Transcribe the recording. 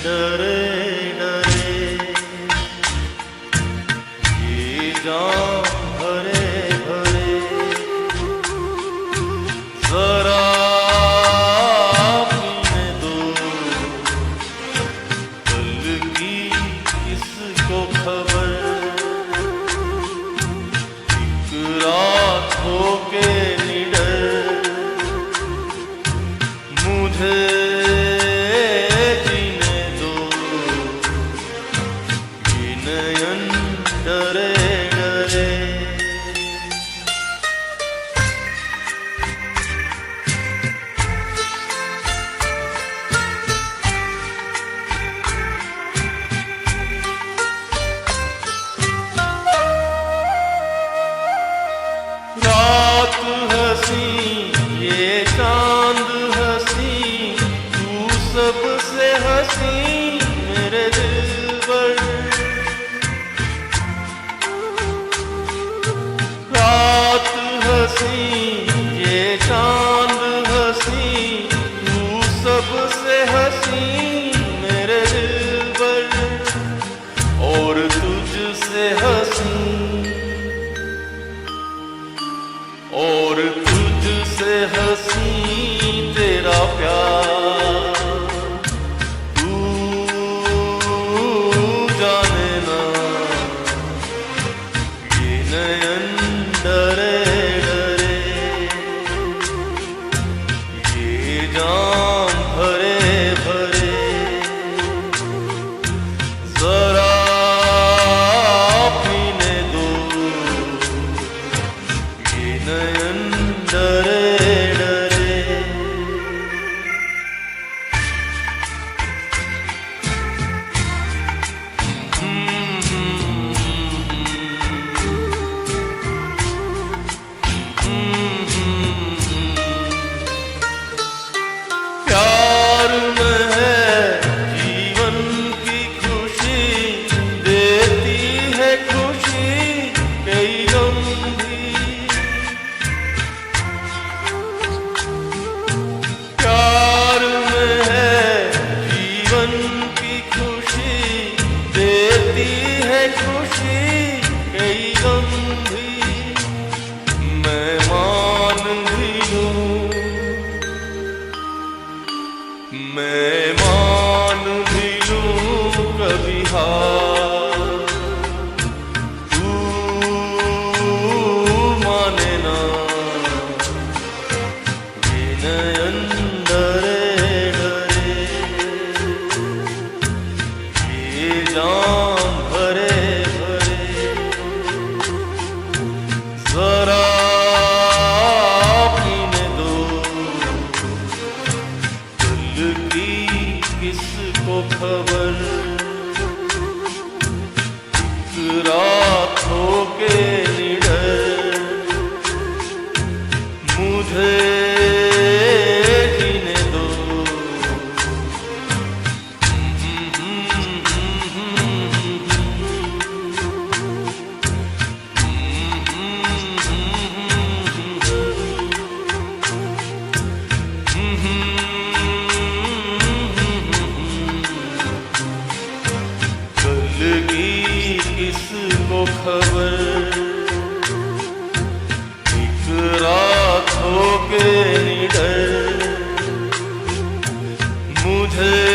डरे डरे ये जाम भरे भरे जरा पीने दो कल की किसको खबर एक रात होके निडर मुझे डरे डरे रात हंसी ये चांद हंसी तू सबसे हंसी मेरे दिल पर ये चांद हंसी तू सबसे हंसी मेरे दिल पर और तुझसे हंसी और तुझसे हंसी तेरा प्यार तू जाने ना ये नयन डरे जाम भरे भरे जरा पीने दो ये नयन डरे डरे प्यार में है जीवन की खुशी देती है खुशी कई गम भी प्यार में है जीवन की खुशी देती है खुशी कई गम भी मैं मान भी लूं मैं मान भी लूं कभी हार तू माने ना ये नयन डरे डरे ये जाम भरे भरे जरा पीने दो किसको खबर एक रात होके निडर मुझे जीने दो किसको खबर एक रात होके निडर मुझे